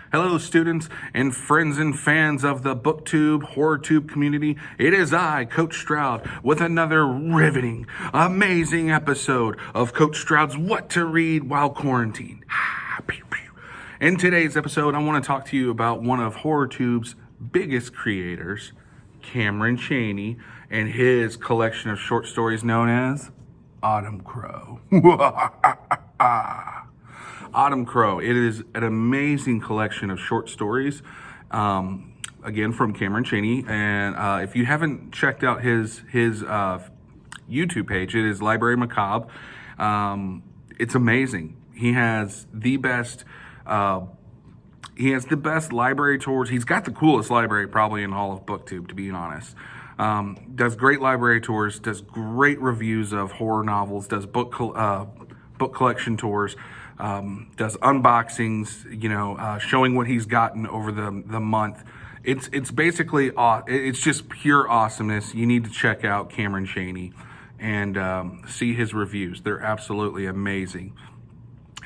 Hello, students and friends and fans of the BookTube, HorrorTube community. It is I, Coach Stroud, with another riveting, amazing episode of Coach Stroud's What to Read While Quarantined. In today's episode, I want to talk to you about one of HorrorTube's biggest creators, Cameron Chaney, and his collection of short stories known as Autumncrow. Autumncrow. It is an amazing collection of short stories, again from Cameron Chaney. And if you haven't checked out his YouTube page, it is Library Macabre. It's amazing. He has the best. He has the best library tours. He's got the coolest library probably in all of BookTube, to be honest. Does great library tours. Does great reviews of horror novels. Does book collection tours. Does unboxings, showing what he's gotten over the month. It's basically, it's just pure awesomeness. You need to check out Cameron Chaney and see his reviews. They're absolutely amazing.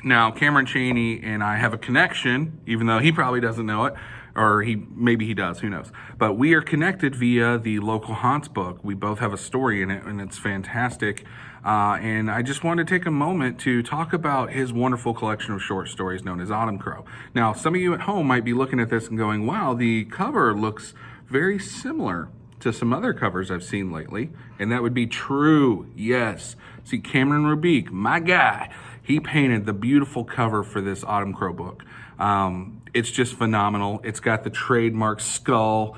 Now, Cameron Chaney and I have a connection, even though he probably doesn't know it, or maybe he does, who knows. But we are connected via the Local Haunts book. We both have a story in it, and it's fantastic. And I just wanted to take a moment to talk about his wonderful collection of short stories known as Autumncrow. Now, some of you at home might be looking at this and going, wow, the cover looks very similar to some other covers I've seen lately. And that would be true, yes. See, Cameron Rubik, my guy, he painted the beautiful cover for this Autumncrow book. It's just phenomenal. It's got the trademark skull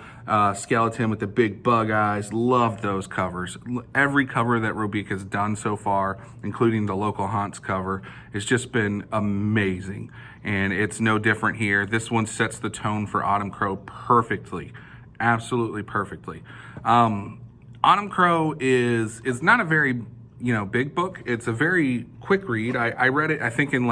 skeleton with the big bug eyes. Love those covers. Every cover that Rubik has done so far, including the Local Haunts cover, has just been amazing. And it's no different here. This one sets the tone for Autumncrow perfectly. Absolutely perfectly. Autumncrow is not a very big book. It's a very quick read. I read it, I think, in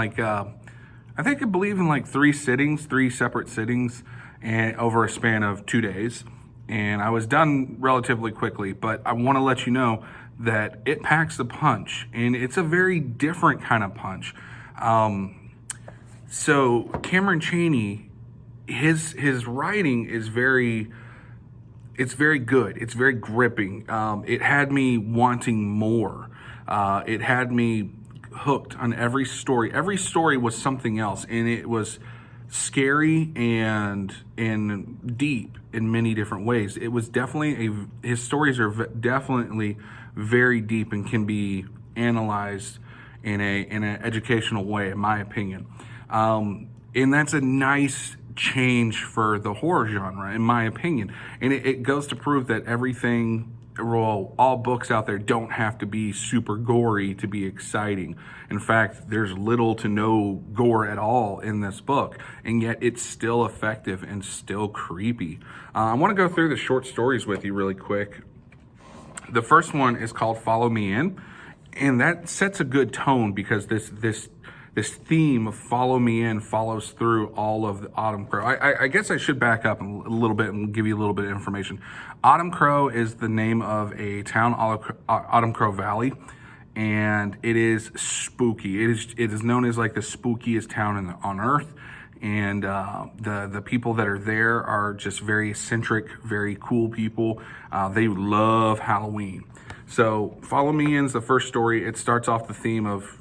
I believe in like three separate sittings, and over a span of 2 days. And I was done relatively quickly, but I want to let you know that it packs the punch, and it's a very different kind of punch. So Cameron Chaney, his writing is very good. It's very gripping. It had me wanting more. It had me hooked on every story. Every story was something else, and it was scary and deep in many different ways. It was definitely his stories are definitely very deep and can be analyzed in an educational way, in my opinion. And that's a nice change for the horror genre, in my opinion. And it goes to prove that all books out there don't have to be super gory to be exciting. In fact, there's little to no gore at all in this book, and yet it's still effective and still creepy. I want to go through the short stories with you really quick. The first one is called Follow Me In, and that sets a good tone because this theme of Follow Me In follows through all of the Autumncrow. I guess I should back up a little bit and give you a little bit of information. Autumncrow is the name of a town, Autumncrow Valley, and it is spooky. It is known as like the spookiest town on earth, and the people that are there are just very eccentric, very cool people. They love Halloween. So Follow Me In is the first story. It starts off the theme of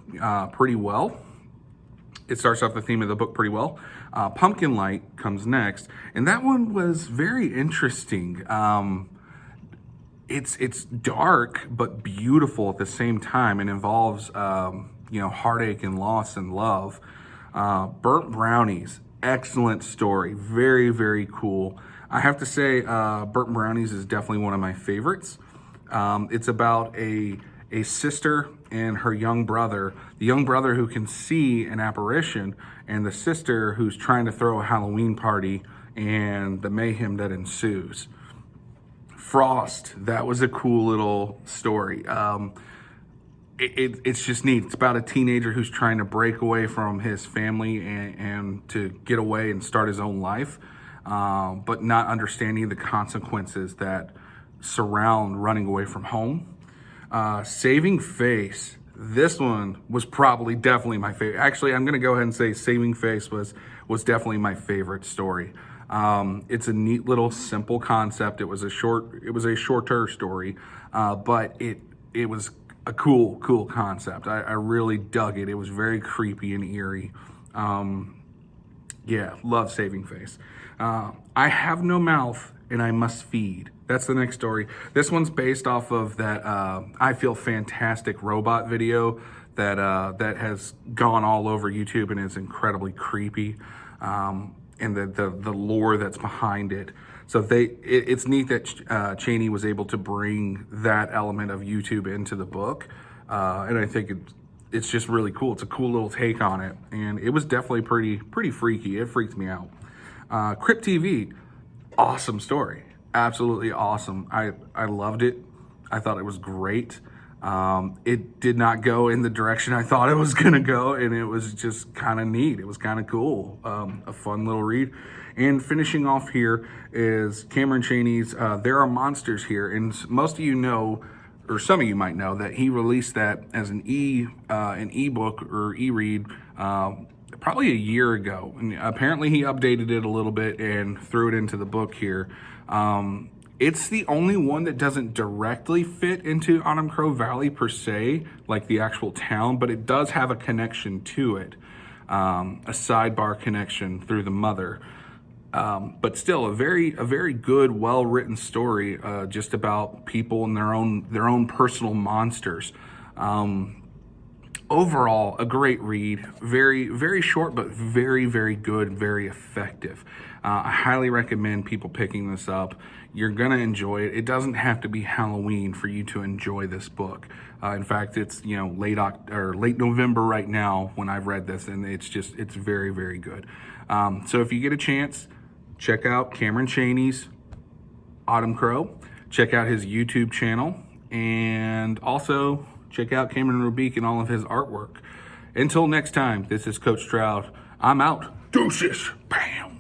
pretty well. It starts off the theme of the book pretty well. Pumpkin Light comes next, and that one was very interesting. It's dark but beautiful at the same time, and involves heartache and loss and love. Burnt Brownies, excellent story, very, very cool. I have to say, Burnt Brownies is definitely one of my favorites. It's about a sister and her young brother, the young brother who can see an apparition, and the sister who's trying to throw a Halloween party, and the mayhem that ensues. Frost, that was a cool little story. It's just neat. It's about a teenager who's trying to break away from his family and to get away and start his own life, but not understanding the consequences that surround running away from home. Saving Face, this one was probably definitely my favorite. Actually, I'm going to go ahead and say Saving Face was definitely my favorite story. It's a neat little simple concept. It was a shorter story, but it was a cool concept. I really dug it. It was very creepy and eerie. Yeah, love Saving Face. I have no mouth and I must feed. That's the next story. This one's based off of that I Feel Fantastic robot video that has gone all over YouTube and is incredibly creepy. And the lore that's behind it. So it's neat that Chaney was able to bring that element of YouTube into the book. And I think it's just really cool. It's a cool little take on it. And it was definitely pretty freaky. It freaked me out. Crypt TV, awesome story. Absolutely awesome. I loved it. I thought it was great. It did not go in the direction I thought it was going to go, and it was just kind of neat. It was kind of cool. A fun little read. And finishing off here is Cameron Chaney's There Are Monsters Here. And most of you know, or some of you might know, that he released that as an ebook or e-read probably a year ago. And apparently he updated it a little bit and threw it into the book here. It's the only one that doesn't directly fit into Autumncrow Valley per se, like the actual town, but it does have a connection to it, a sidebar connection through the mother. But still, a very good, well-written story, just about people and their own personal monsters. Overall, a great read. Very short, but very good, very effective. I highly recommend people picking this up. You're gonna enjoy it. It doesn't have to be Halloween for you to enjoy this book. In fact, it's late November right now when I've read this, and it's very good. So if you get a chance, check out Cameron Chaney's Autumncrow. Check out his YouTube channel, and also check out Cameron Rubik and all of his artwork. Until next time, this is Coach Stroud. I'm out. Deuces. Bam.